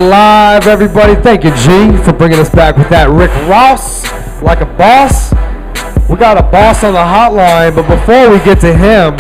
Live, everybody. Thank you, G, for bringing us back with that Rick Ross, like a boss. We got a boss on the hotline, but before we get to him,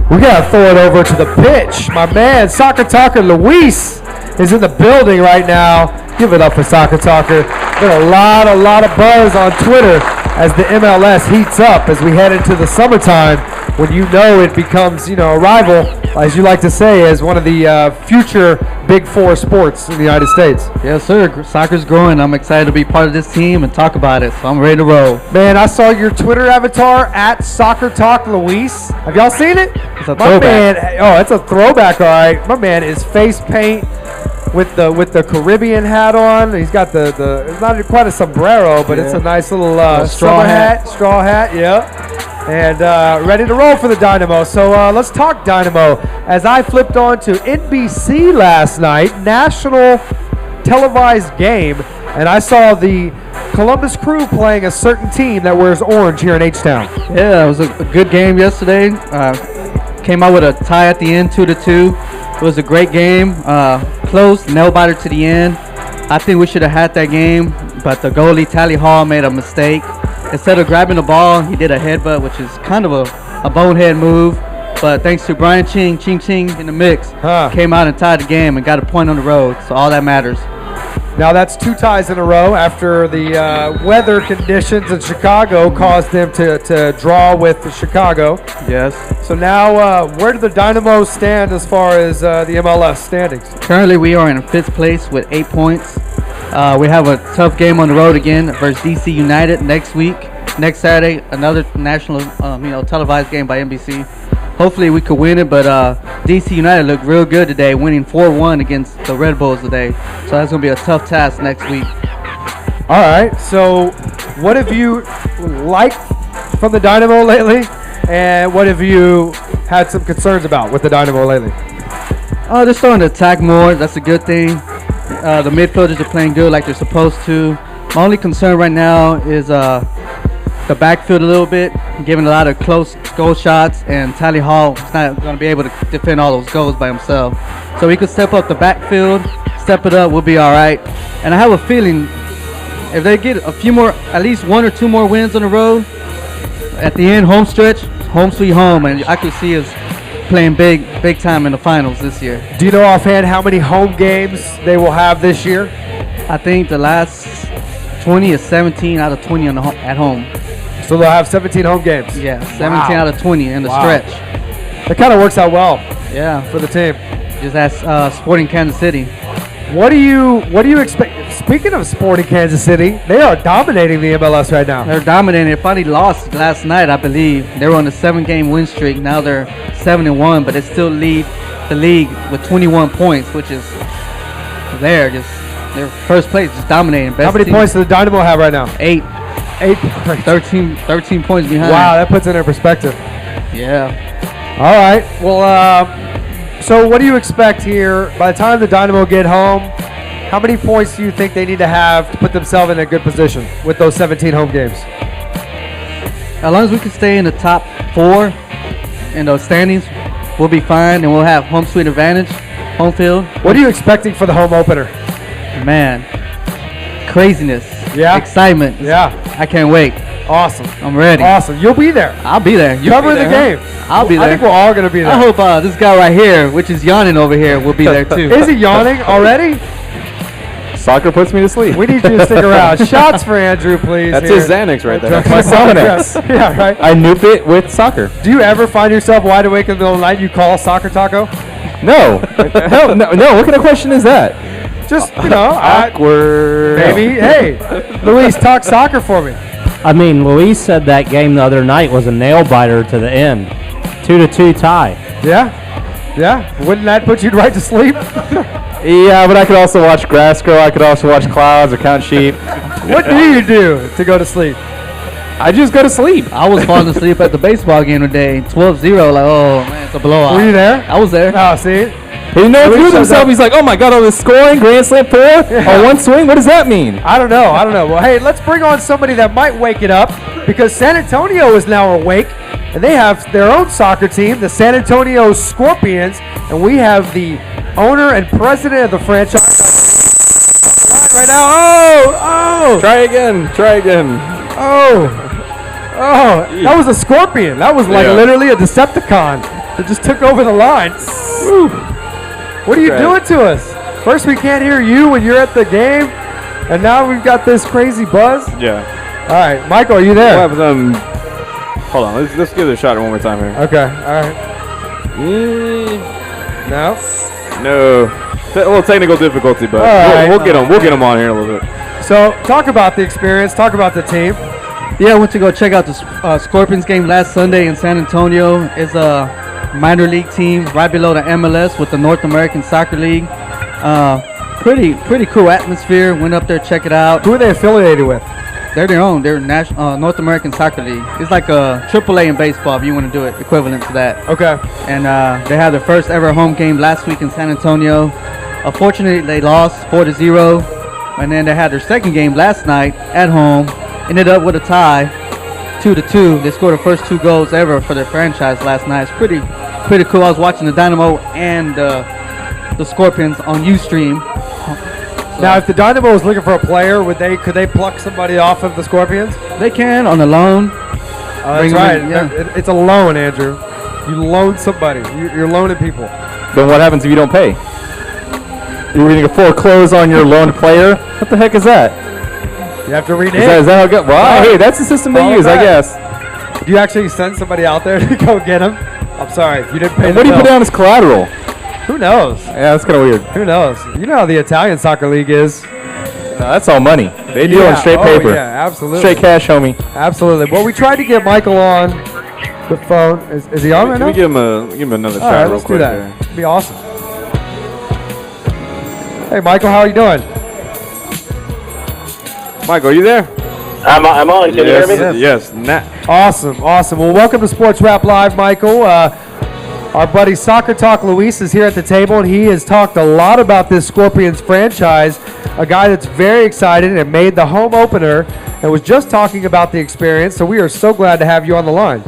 we got to throw it over to the pitch. My man, Soccertalker Luis, is in the building right now. Give it up for Soccertalker. Been a lot of buzz on Twitter as the MLS heats up as we head into the summertime, when you know it becomes, a rival, as you like to say, as one of the future Big Four sports in the United States. Yes, sir. Soccer's growing. I'm excited to be part of this team and talk about it, so I'm ready to roll. Man, I saw your Twitter avatar at SoccerTalk Luis. Have y'all seen it? It's a throwback. It's a throwback, all right. My man is face paint with the Caribbean hat on. He's got the it's not quite a sombrero, but it's a nice little straw hat, yeah. And ready to roll for the Dynamo. So let's talk Dynamo. As I flipped on to NBC last night, national televised game, and I saw the Columbus Crew playing a certain team that wears orange here in H-Town. Yeah, it was a good game yesterday. Came out with a tie at the end, 2-2. It was a great game. Close, nail-biter to the end. I think we should have had that game, but the goalie, Tally Hall, made a mistake. Instead of grabbing the ball, he did a headbutt, which is kind of a bonehead move. But thanks to Brian Ching in the mix, came out and tied the game and got a point on the road. So all that matters. Now that's 2 ties in a row after the weather conditions in Chicago caused them to draw with Chicago. Yes. So now where do the Dynamo stand as far as the MLS standings? Currently we are in 5th place with 8 points. We have a tough game on the road again versus DC United next week. Next Saturday, another national televised game by NBC. Hopefully we could win it, but DC United looked real good today, winning 4-1 against the Red Bulls today. So that's going to be a tough task next week. All right, so what have you liked from the Dynamo lately, and what have you had some concerns about with the Dynamo lately? They're starting to attack more. That's a good thing. The midfielders are playing good like they're supposed to. My only concern right now is the backfield a little bit, giving a lot of close goal shots, and Tally Hall is not going to be able to defend all those goals by himself. So he could step up the backfield, step it up, we'll be all right. And I have a feeling if they get a few more, at least 1 or 2 more wins on the road, at the end, home stretch, home sweet home, and I could see us playing big time in the finals this year. Do you know offhand how many home games they will have this year? I think the last 20 is 17 out of 20 at home. So they'll have 17 home games. Yeah, 17 out of 20 in the stretch. That kind of works out well. Yeah, for the team. Just ask Sporting Kansas City. What do you expect? Speaking of Sporting Kansas City, they are dominating the MLS right now. They're dominating. They finally lost last night, I believe. They were on a 7-game win streak. Now they're 7-1, but they still lead the league with 21 points, which is their first place, just dominating. How many points does the Dynamo have right now? 8. 13 points behind. Wow, that puts it in perspective. Yeah. All right. Well, so what do you expect here? By the time the Dynamo get home, how many points do you think they need to have to put themselves in a good position with those 17 home games? As long as we can stay in the top 4 in those standings, we'll be fine, and we'll have home sweet advantage, home field. What are you expecting for the home opener? Man, craziness. Yeah. Excitement. Yeah. I can't wait. Awesome. I'm ready. Awesome. You'll be there. I'll be there. Covering the game. I'll be there. I think we're all going to be there. I hope this guy right here, which is yawning over here, will be there too. Is he yawning already? Soccer puts me to sleep. We need you to stick around. Shots for Andrew, please. That's his Xanax right there. That's my Xanax. Yeah, right. I noob it with soccer. Do you ever find yourself wide awake in the middle of the night and you call Soccer Taco? No. Hell no. What kind of question is that? Just, awkward. Maybe. Hey, Luis, talk soccer for me. I mean, Luis said that game the other night was a nail-biter to the end. 2-2 tie. Yeah. Wouldn't that put you right to sleep? Yeah, but I could also watch grass grow. I could also watch clouds or count sheep. What do you do to go to sleep? I just go to sleep. I was falling asleep at the baseball game today. 12-0, like, oh, man, it's a blowout. Were you there? I was there. Oh, see? He didn't know what to do with himself. He's like, oh, my God, all this scoring, grand slam 4 on one swing? What does that mean? I don't know. Well, hey, let's bring on somebody that might wake it up, because San Antonio is now awake, and they have their own soccer team, the San Antonio Scorpions, and we have the owner and president of the franchise, right now. Oh! Try again. Oh! That was a scorpion. That was like literally a Decepticon that just took over the line. Woo. What are you doing to us? First we can't hear you when you're at the game, and now we've got this crazy buzz. Yeah. All right, Michael, are you there? What happens, hold on, let's give it a shot one more time here. Okay, all right. No. A little technical difficulty, but we'll get them on here in a little bit. So talk about the experience. Talk about the team. Yeah, I went to go check out the Scorpions game last Sunday in San Antonio. It's a minor league team right below the MLS with the North American Soccer League. Pretty cool atmosphere. Went up there, check it out. Who are they affiliated with? They're their own. They're North American Soccer League. It's like a AAA in baseball, if you want to do it, equivalent to that. Okay. And they had their first ever home game last week in San Antonio. Unfortunately, they lost 4-0. And then they had their second game last night at home. Ended up with a tie, 2-2. They scored the first 2 goals ever for their franchise last night. It's pretty cool. I was watching the Dynamo and the Scorpions on Ustream. Now, if the Dynamo was looking for a player, could they pluck somebody off of the Scorpions? They can on a loan. That's right. It's a loan, Andrew. You loan somebody. You're loaning people. Then what happens if you don't pay? You're going to foreclose on your loaned player? What the heck is that? You have to renege. Is that how it goes? Well, hey, that's the system they use, I guess. Do you actually send somebody out there to go get him? I'm sorry, you didn't pay. And what do you put down as collateral? Who knows? Yeah, that's kind of weird. Who knows? You know how the Italian soccer league is. No, that's all money. They deal in straight paper. Yeah, absolutely. Straight cash, homie. Absolutely. Well, we tried to get Michael on the phone. Is he on right now? Can we give him another shot real let's quick? do that. It'd be awesome. Hey, Michael, how are you doing? Michael, are you there? I'm on. Can you hear me? Yes. Awesome. Well, welcome to Sports Rap Live, Michael. Our buddy SoccerTalker Luis is here at the table, and he has talked a lot about this Scorpions franchise, a guy that's very excited and made the home opener and was just talking about the experience, so we are so glad to have you on the line.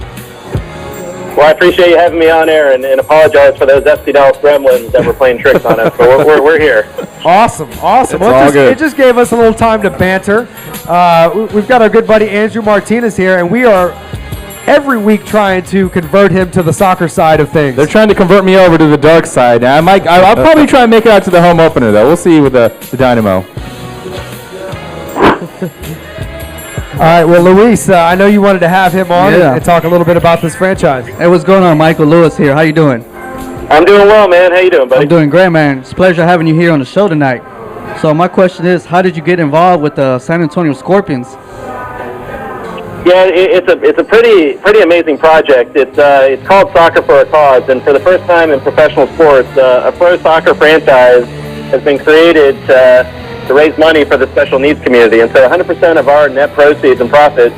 Well, I appreciate you having me on air and apologize for those FC Dallas gremlins that were playing tricks on us, but we're here. Awesome. Well, it just gave us a little time to banter. We've got our good buddy Andrew Martinez here, and we are every week trying to convert him to the soccer side of things. They're trying to convert me over to the dark side. Now, I'll probably try and make it out to the home opener, though. We'll see with the Dynamo. All right, well, Luis, I know you wanted to have him on and talk a little bit about this franchise. Hey, what's going on? Michael Lewis here. How you doing? I'm doing well, man. How you doing, buddy? I'm doing great, man. It's a pleasure having you here on the show tonight. So my question is, how did you get involved with the San Antonio Scorpions? Yeah, it's a pretty amazing project. It's called Soccer for a Cause, and for the first time in professional sports, a pro soccer franchise has been created to raise money for the special needs community. And so 100% of our net proceeds and profits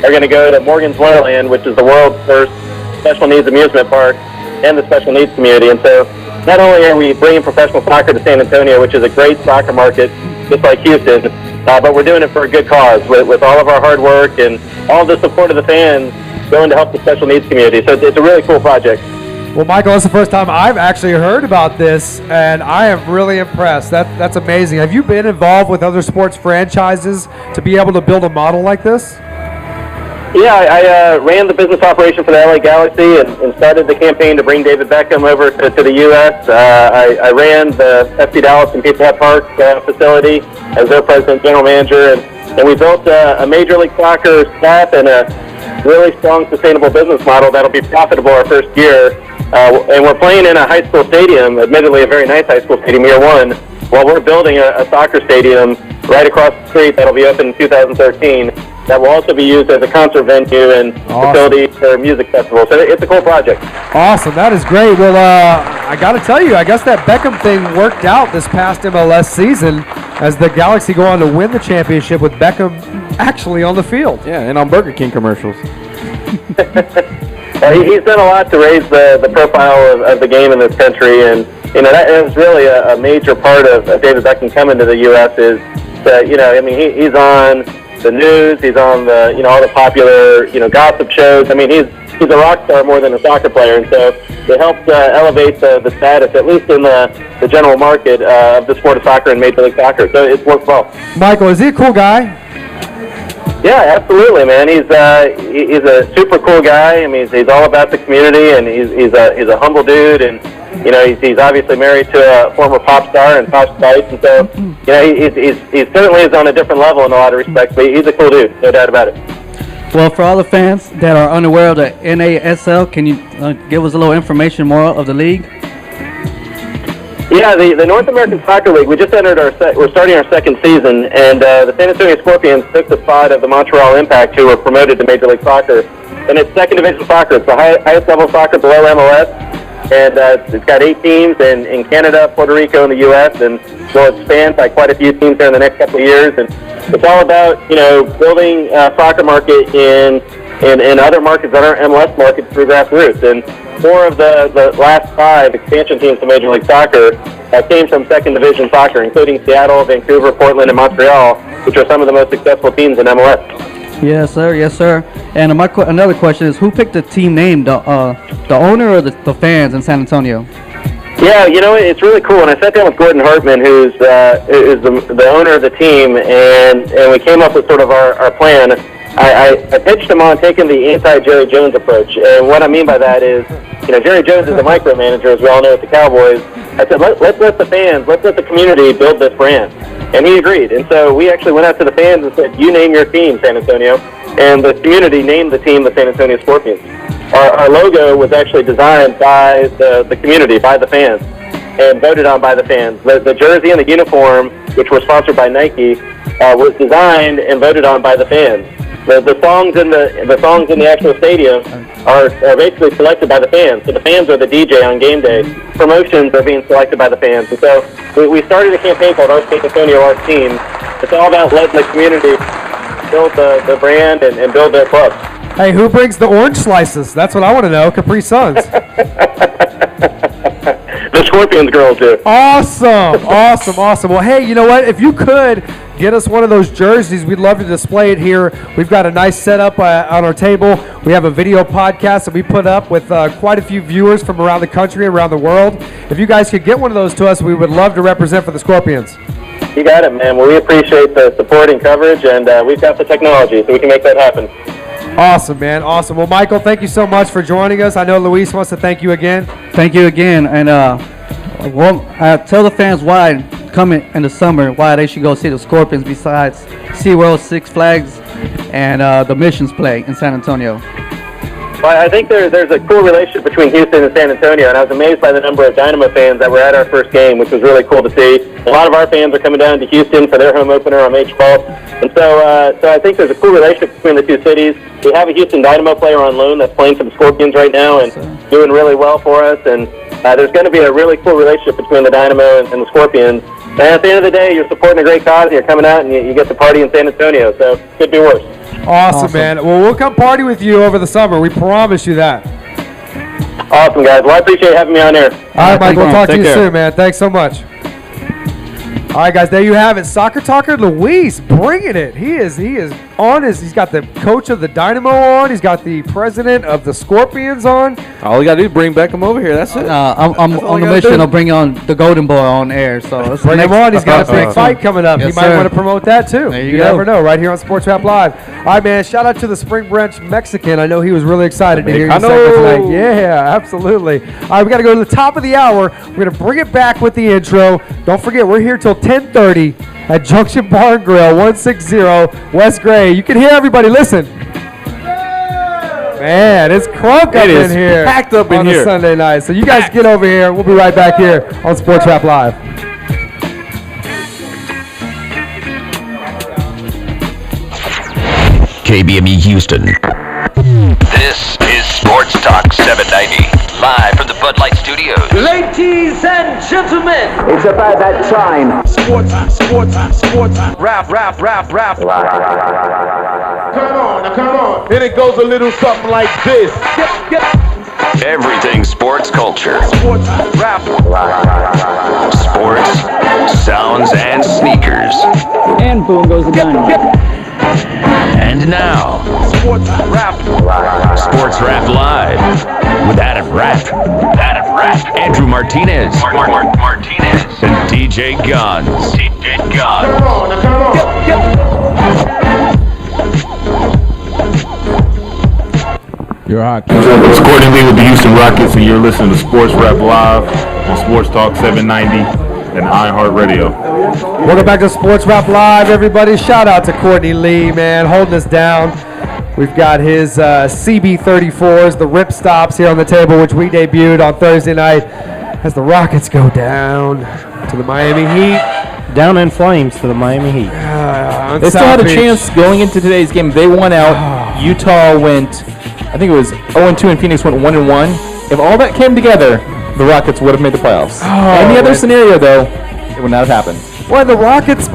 are going to go to Morgan's Wonderland, which is the world's first special needs amusement park, and the special needs community. And so not only are we bringing professional soccer to San Antonio, which is a great soccer market, just like Houston, but we're doing it for a good cause with all of our hard work and all the support of the fans going to help the special needs community. So it's a really cool project. Well, Michael, that's the first time I've actually heard about this, and I am really impressed. That's amazing. Have you been involved with other sports franchises to be able to build a model like this? Yeah, I ran the business operation for the LA Galaxy and started the campaign to bring David Beckham over to the U.S. I ran the FC Dallas and Pizza Hut Park facility as their president general manager, and we built a Major League Soccer staff and a really strong sustainable business model that'll be profitable our first year. And we're playing in a high school stadium, admittedly a very nice high school stadium, year one, while we're building a soccer stadium right across the street that'll be open in 2013. That will also be used as a concert venue and facility for music festival. So it's a cool project. Awesome. That is great. Well, I got to tell you, I guess that Beckham thing worked out this past MLS season as the Galaxy go on to win the championship with Beckham actually on the field. Yeah, and on Burger King commercials. He's done a lot to raise the profile of the game in this country, and that was really a major part of David Beckham coming to the U.S. is that he's on the news, he's on the all the popular gossip shows. I mean, he's he's a rock star more than a soccer player, and so it helps elevate the status, at least in the general market of the sport of soccer and Major League Soccer. So it's worked well. Michael, is he a cool guy? Yeah, absolutely, man. He's a super cool guy. I mean, he's all about the community, and he's a humble dude, and you know, he's obviously married to a former pop star and Tosh Spice, and so you know, he certainly is on a different level in a lot of respects. But he's a cool dude, no doubt about it. Well, for all the fans that are unaware of the NASL, can you give us a little information more of the league? Yeah, the North American Soccer League, we just entered we're starting our second season, and the San Antonio Scorpions took the spot of the Montreal Impact, who were promoted to Major League Soccer. And it's second division soccer. It's the highest level of soccer below MLS, and it's got 8 teams in Canada, Puerto Rico, and the U.S., and will expand by quite a few teams there in the next couple of years. And it's all about, you know, building a soccer market in other markets that aren't MLS markets through grassroots. And 4 of the last 5 expansion teams to Major League Soccer came from second division soccer, including Seattle, Vancouver, Portland, and Montreal, which are some of the most successful teams in MLS. Yes, sir. Yes, sir. And another question is, who picked the team name? The owner or the fans in San Antonio? Yeah, you know, it's really cool. And I sat down with Gordon Hartman, who's the owner of the team, and we came up with sort of our plan. I pitched him on taking the anti-Jerry Jones approach. And what I mean by that is, you know, Jerry Jones is a micromanager, as we all know, with the Cowboys. I said, let's let the fans, let's let the community build this brand. And he agreed. And so we actually went out to the fans and said, you name your team, San Antonio. And the community named the team the San Antonio Scorpions. Our logo was actually designed by the community, by the fans, and voted on by the fans. The jersey and the uniform, which were sponsored by Nike, was designed and voted on by the fans. The songs in the actual stadium are basically selected by the fans. So the fans are the DJ on game day. Promotions are being selected by the fans. And so we started a campaign called Our San Antonio, Our Team. It's all about letting the community build the brand and build their clubs. Hey, who brings the orange slices? That's what I want to know. Capri Suns. The Scorpions girls do. Awesome. Well, hey, you know what? If you could get us one of those jerseys, we'd love to display it here. We've got a nice setup on our table. We have a video podcast that we put up with quite a few viewers from around the country and around the world. If you guys could get one of those to us, we would love to represent for the Scorpions. You got it, man. Well, we appreciate the support and coverage, and we've got the technology, so we can make that happen. Awesome, man. Awesome. Well, Michael, thank you so much for joining us. I know Luis wants to thank you again. Thank you again. And tell the fans why coming in the summer, why they should go see the Scorpions besides SeaWorld, Six Flags, and the Missions play in San Antonio. Well, I think there's a cool relationship between Houston and San Antonio, and I was amazed by the number of Dynamo fans that were at our first game, which was really cool to see. A lot of our fans are coming down to Houston for their home opener on May 12th, and so I think there's a cool relationship between the two cities. We have a Houston Dynamo player on loan that's playing for the Scorpions right now and doing really well for us, and there's going to be a really cool relationship between the Dynamo and the Scorpions. And at the end of the day, you're supporting a great cause, and you're coming out and you get to party in San Antonio, so could be worse. Awesome, man. Well, we'll come party with you over the summer. We promise you that. Awesome, guys. Well, I appreciate having me on here. All right, Mike. We'll talk to you soon, man. Thanks so much. All right, guys, there you have it. Soccertalker Luis bringing it. He is on he's got the coach of the Dynamo on. He's got the president of the Scorpions on. All we got to do is bring Beckham over here. That's it. I'm on the mission of bringing on the Golden Boy on air. So bring him on. He's got a big fight coming up. Yes, he might want to promote that, too. There you go. never know. Right here on Sports Rap Live. All right, man. Shout out to the Spring Branch Mexican. I know he was really excited to hear you segment tonight. Yeah, absolutely. All right, we got to go to the top of the hour. We're going to bring it back with the intro. Don't forget, we're here till 10:30. At Junction Bar and Grill, 160 West Gray. You can hear everybody. Listen. Man, it's crunk up in here. Packed up in here. On a Sunday night. So you guys get over here. We'll be right back here on Sports Rap Live. KBME Houston. This is Sports Talk 790, live from the Bud Light Studios. Ladies and gentlemen, it's about that time. Sports. Rap. Come on. And it goes a little something like this. Everything sports culture. Sports, rap. Sports, sounds, and sneakers. And boom goes the dynamite. And now, Sports Rap. Sports Rap Live with Adam Rapp, Andrew Martinez, and DJ Guns. Come on, now come on. You're hot. It's Courtney Lee with the Houston Rockets, and you're listening to Sports Rap Live on Sports Talk 790 and iHeartRadio. Welcome back to Sports Rap Live, everybody. Shout out to Courtney Lee, man, holding us down. We've got his CB34s, the rip stops here on the table, which we debuted on Thursday night as the Rockets go down to the Miami Heat. Down in flames to the Miami Heat. They still had a chance going into today's game. They won out. Utah went, I think it was 0-2, and Phoenix went 1-1. If all that came together, the Rockets would have made the playoffs. Any other scenario, though, it would not have happened. Well, the Rockets,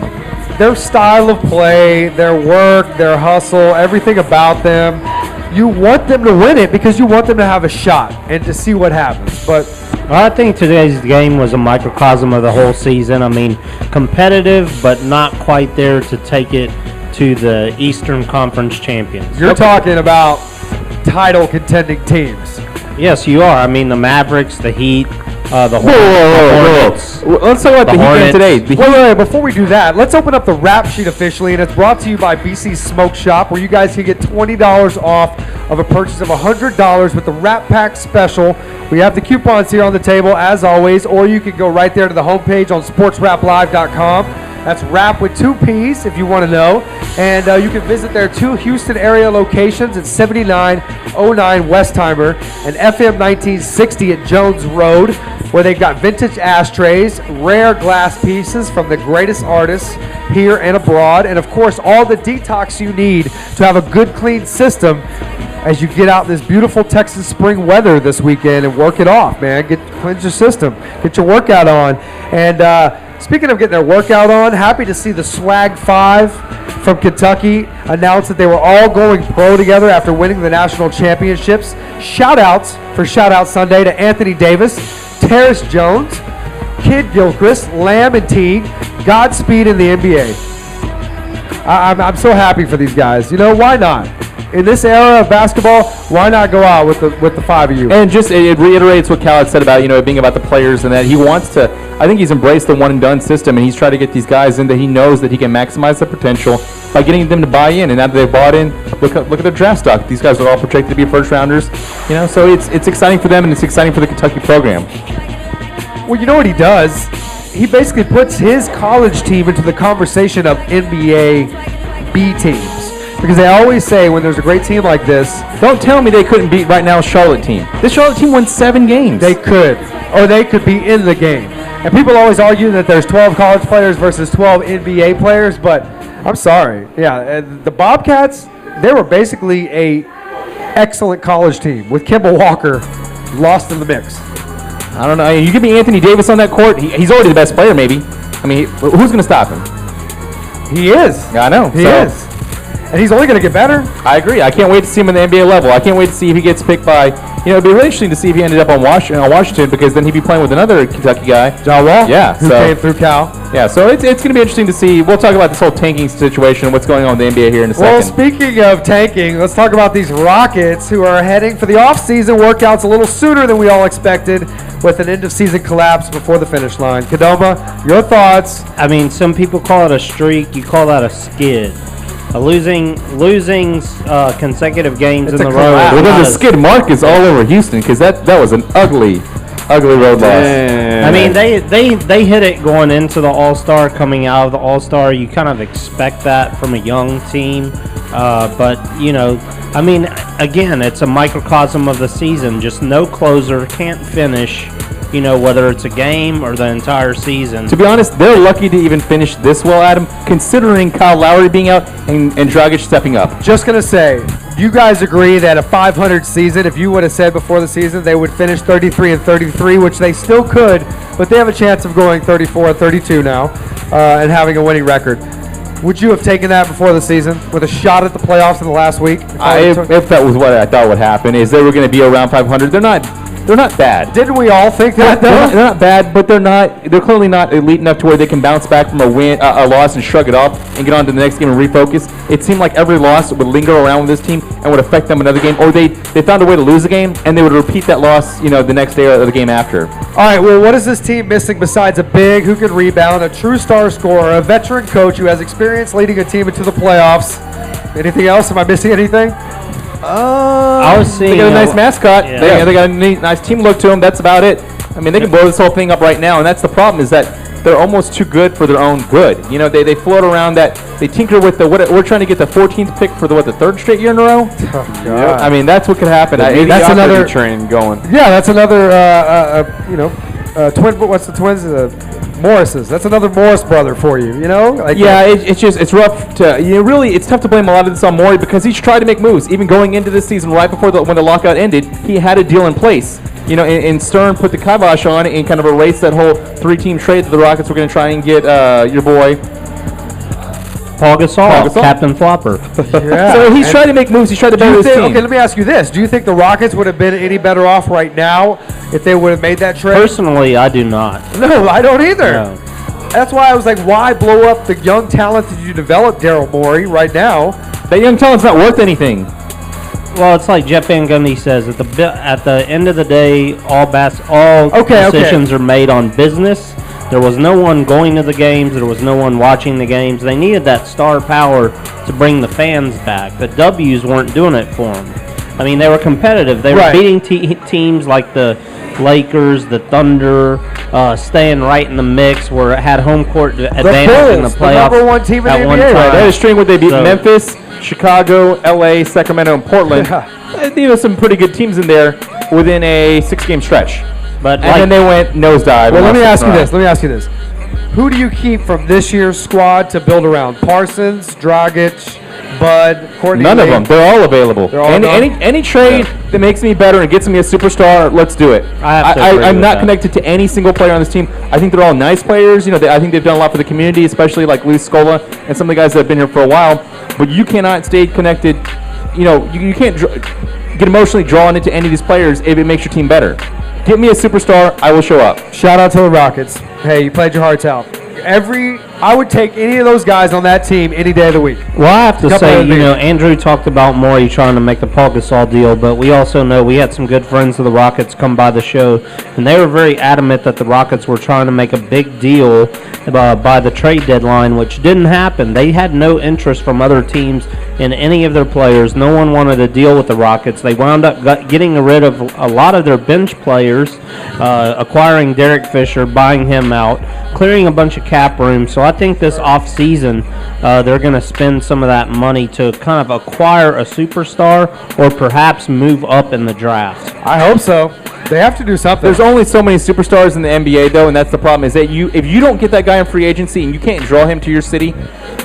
their style of play, their work, their hustle, everything about them, you want them to win it because you want them to have a shot and to see what happens. But I think today's game was a microcosm of the whole season. I mean, competitive, but not quite there to take it to the Eastern Conference champions. you're talking about title contending teams. Yes, you are. I mean, the Mavericks, the Heat, the Hornets. Let's talk about the Heat game today. Wait, before we do that, let's open up the Rapp Sheet officially, and it's brought to you by BC Smoke Shop, where you guys can get $20 off of a purchase of $100 with the Rapp Pack special. We have the coupons here on the table, as always, or you can go right there to the homepage on sportsraplive.com. That's Rapp with 2 P's if you want to know. And you can visit their 2 Houston area locations at 7909 Westheimer and FM 1960 at Jones Road, where they've got vintage ashtrays, rare glass pieces from the greatest artists here and abroad, and of course all the detox you need to have a good clean system as you get out this beautiful Texas spring weather this weekend and work it off, man. Cleanse your system, get your workout on. And speaking of getting their workout on, happy to see the Swag 5 from Kentucky announce that they were all going pro together after winning the national championships. Shout-outs for Shout-Out Sunday to Anthony Davis, Terrace Jones, Kid Gilchrist, Lamb and Teague. Godspeed in the NBA. I'm so happy for these guys. You know, why not? In this era of basketball, why not go out with the 5 of you? And just it reiterates what Cal had said about, it being about the players, and that he wants to, I think he's embraced the one and done system, and he's trying to get these guys in that he knows that he can maximize their potential by getting them to buy in. And now that they've bought in, look at their draft stock. These guys are all projected to be first rounders. So it's exciting for them, and it's exciting for the Kentucky program. Well, you know what he does? He basically puts his college team into the conversation of NBA B teams. Because they always say when there's a great team like this, don't tell me they couldn't beat right now Charlotte team. This Charlotte team won 7 games. They could. Or they could be in the game. And people always argue that there's 12 college players versus 12 NBA players, but I'm sorry. Yeah, the Bobcats, they were basically a excellent college team with Kemba Walker lost in the mix. I don't know. You give me Anthony Davis on that court, he's already the best player maybe. I mean, who's going to stop him? He is. Yeah, I know. He is. And he's only going to get better. I agree. I can't wait to see him in the NBA level. I can't wait to see if he gets picked by, it'd be really interesting to see if he ended up on Washington, because then he'd be playing with another Kentucky guy. John Wall? Yeah. Who came through Cal. Yeah, so it's going to be interesting to see. We'll talk about this whole tanking situation and what's going on in the NBA here in a second. Well, speaking of tanking, let's talk about these Rockets who are heading for the off-season workouts a little sooner than we all expected, with an end-of-season collapse before the finish line. Kadoma, your thoughts? I mean, some people call it a streak. You call that a skid. Losing consecutive games in a row. Well, then the skid mark is all over Houston, because that was an ugly road loss. I mean, they hit it going into the All-Star. Coming out of the All-Star, you kind of expect that from a young team. But, I mean, again, it's a microcosm of the season. Just no closer, can't finish, whether it's a game or the entire season. To be honest, they're lucky to even finish this well, Adam, considering Kyle Lowry being out and Dragic stepping up. Just going to say, do you guys agree that a 500 season, if you would have said before the season they would finish 33-33, which they still could, but they have a chance of going 34-32 now and having a winning record. Would you have taken that before the season with a shot at the playoffs in the last week? If that was what I thought would happen, is they were going to be around 500. They're not They're not bad. Didn't we all think that, though? They're not bad, but they're clearly not elite enough to where they can bounce back from a loss and shrug it off and get on to the next game and refocus. It seemed like every loss would linger around with this team and would affect them another game, or they found a way to lose a game and they would repeat that loss, the next day or the game after. All right, well, what is this team missing besides a big who can rebound, a true star scorer, a veteran coach who has experience leading a team into the playoffs? Anything else? Am I missing anything? I was seeing. They got a nice mascot. Yeah. They got a nice team look to them. That's about it. I mean, they can blow this whole thing up right now, and that's the problem is that they're almost too good for their own good. They float around that. They tinker with we're trying to get the 14th pick for the third straight year in a row. Oh, God. I mean, that's what could happen. That's another train going. Yeah, that's another. Twin. What's the twins? Morris's. That's another Morris brother for you. It's rough to it's tough to blame a lot of this on Morey because he's tried to make moves. Even going into this season, right before when the lockout ended, he had a deal in place. And Stern put the kibosh on and kind of erased that whole 3-team trade that the Rockets were going to try and get your boy Paul Gasol, Captain Flopper. Yeah. So he's trying to make moves. He's trying to better his team. Okay, let me ask you this. Do you think the Rockets would have been any better off right now if they would have made that trade? Personally, I do not. No, I don't either. No. That's why I was like, why blow up the young talent that you developed, Daryl Morey, right now? That young talent's not worth anything. Well, it's like Jeff Van Gundy says, at the end of the day, all decisions are made on business. There was no one going to the games. There was no one watching the games. They needed that star power to bring the fans back. The W's weren't doing it for them. I mean, they were competitive. They were beating teams like the Lakers, the Thunder, staying right in the mix where it had home court advantage in the playoffs. The number one team in the NBA right? They had a string where they beat Memphis, Chicago, LA, Sacramento, and Portland. There some pretty good teams in there within a 6-game stretch. And then they went nosedive. Well, let me ask you this. Who do you keep from this year's squad to build around? Parsons, Dragic, Bud, Courtney None Lee? of them. They're all available. Any trade that makes me better and gets me a superstar, let's do it. I'm not connected to any single player on this team. I think they're all nice players. I think they've done a lot for the community, especially like Luis Scola and some of the guys that have been here for a while. But you cannot stay connected. You can't get emotionally drawn into any of these players if it makes your team better. Get me a superstar, I will show up. Shout out to the Rockets. Hey, you played your hearts out. I would take any of those guys on that team any day of the week. Well, I have to say, Andrew talked about Morey trying to make the Paul Gasol deal, but we also know we had some good friends of the Rockets come by the show, and they were very adamant that the Rockets were trying to make a big deal by the trade deadline, which didn't happen. They had no interest from other teams in any of their players. No one wanted to deal with the Rockets. They wound up getting rid of a lot of their bench players, acquiring Derek Fisher, buying him out, clearing a bunch of cap room. So I think this offseason they're going to spend some of that money to kind of acquire a superstar or perhaps move up in the draft. I hope so. They have to do something. There's only so many superstars in the NBA, though, and that's the problem, is that if you don't get that guy in free agency and you can't draw him to your city,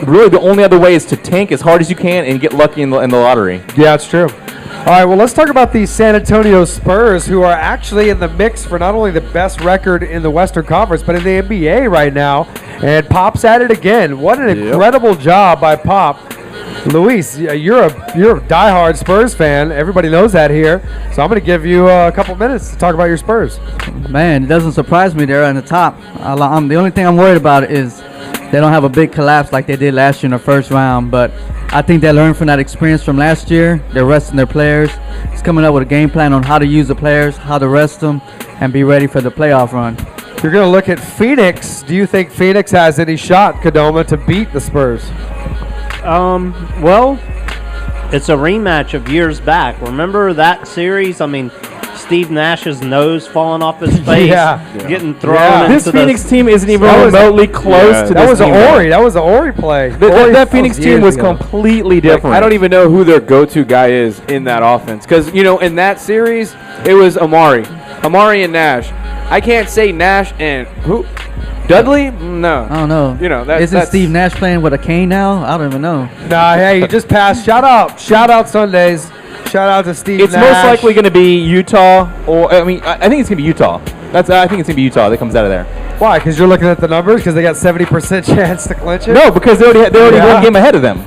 really the only other way is to tank as hard as you can and get lucky in the lottery. Yeah, it's true. All right, well, let's talk about the San Antonio Spurs, who are actually in the mix for not only the best record in the Western Conference, but in the NBA right now. And Pop's at it again. What an incredible job by Pop. Luis, you're a diehard Spurs fan. Everybody knows that here. So I'm going to give you a couple minutes to talk about your Spurs. Man, it doesn't surprise me they're on the top. The only thing I'm worried about is they don't have a big collapse like they did last year in the first round. But I think they learned from that experience from last year. They're resting their players. It's coming up with a game plan on how to use the players, how to rest them, and be ready for the playoff run. You're going to look at Phoenix. Do you think Phoenix has any shot, Kadoma, to beat the Spurs? Well, it's a rematch of years back. Remember that series? I mean, Steve Nash's nose falling off his face, getting thrown into this Phoenix team isn't even remotely close to that this was team. That was an Ori play. That Phoenix team was completely different. I don't even know who their go-to guy is in that offense. Because, in that series, it was Amari and Nash. I can't say Nash and who? Dudley? No. I don't know. Isn't Steve Nash playing with a cane now? I don't even know. Nah, hey, you just passed. Shout out Sundays. Shout out to Steve It's Nash. most likely going to be Utah, or I think it's going to be Utah. I think it's going to be Utah that comes out of there. Why? Because you're looking at the numbers? Because they got 70% chance to clinch it? No, because they already one game ahead of them.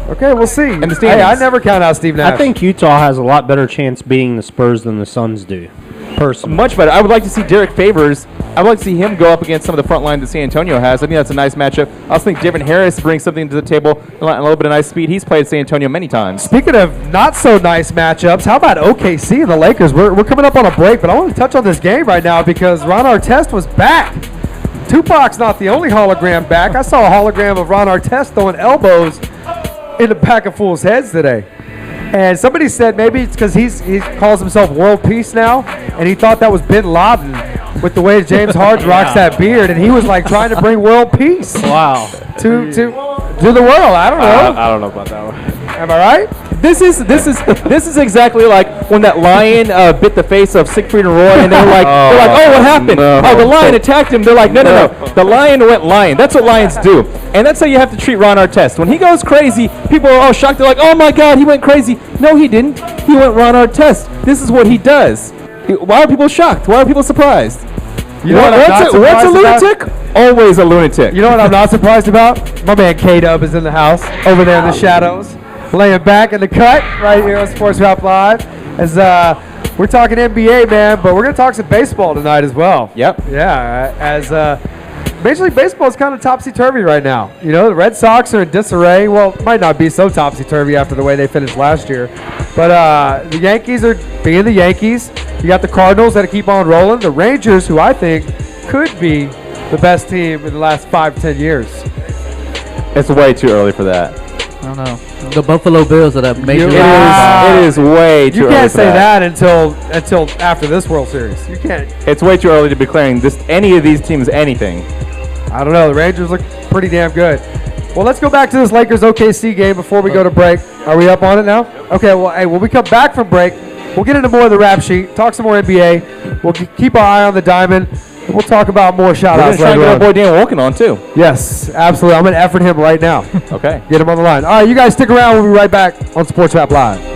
Okay, we'll see. And the Hey, standings. I never count out Steve Nash. I think Utah has a lot better chance beating the Spurs than the Suns do. Personally. Much better. I would like to see Derek Favors. I would like to see him go up against some of the front line that San Antonio has. I think that's a nice matchup. I also think Devin Harris brings something to the table, a little bit of nice speed. He's played San Antonio many times. Speaking of not so nice matchups, how about OKC and the Lakers? We're coming up on a break, but I want to touch on this game right now because Ron Artest was back. Tupac's not the only hologram back. I saw a hologram of Ron Artest throwing elbows in the back of fools' heads today. And somebody said maybe it's because he calls himself World Peace now, and he thought that was Bin Laden with the way James Harden rocks that beard, and he was like trying to bring world peace. Wow. To the world. I don't know. I don't know about that one. Am I right? This is exactly like when that lion bit the face of Siegfried and Roy, and they're like, oh, what happened? No. Oh, the lion attacked him. They're like, no. The lion went lion. That's what lions do, and that's how you have to treat Ron Artest. When he goes crazy, people are all shocked. They're like, oh my God, he went crazy. No, he didn't. He went Ron Artest. This is what he does. Why are people shocked? Why are people surprised? You know what I'm not What's a surprised lunatic? about? Always a lunatic. You know what I'm not surprised about? My man K-Dub is in the house, over there in the shadows, laying back in the cut right here on Sports Rap Live. As we're talking NBA, man, but we're going to talk some baseball tonight as well. Yep. Yeah, as Major League Baseball is kind of topsy-turvy right now. You know, the Red Sox are in disarray. Well, it might not be so topsy-turvy after the way they finished last year. But the Yankees are being the Yankees. You got the Cardinals that keep on rolling. The Rangers, who I think could be the best team in the last 5-10 years. It's way too early for that. I don't know. The Buffalo Bills are the major. It is way too early. You can't for say that until after this World Series. You can't. It's way too early to be declaring any of these teams anything. I don't know. The Rangers look pretty damn good. Well, let's go back to this Lakers-OKC game before we go to break. Are we up on it now? Okay, well, hey, when we come back from break, we'll get into more of the Rapp Sheet, talk some more NBA. We'll keep our eye on the diamond, and we'll talk about more shout-outs We're going to try and later get our on. boy Dan Wolken on, too. Yes, absolutely. I'm going to effort him right now. Okay. Get him on the line. All right, you guys stick around. We'll be right back on Sports Rap Live.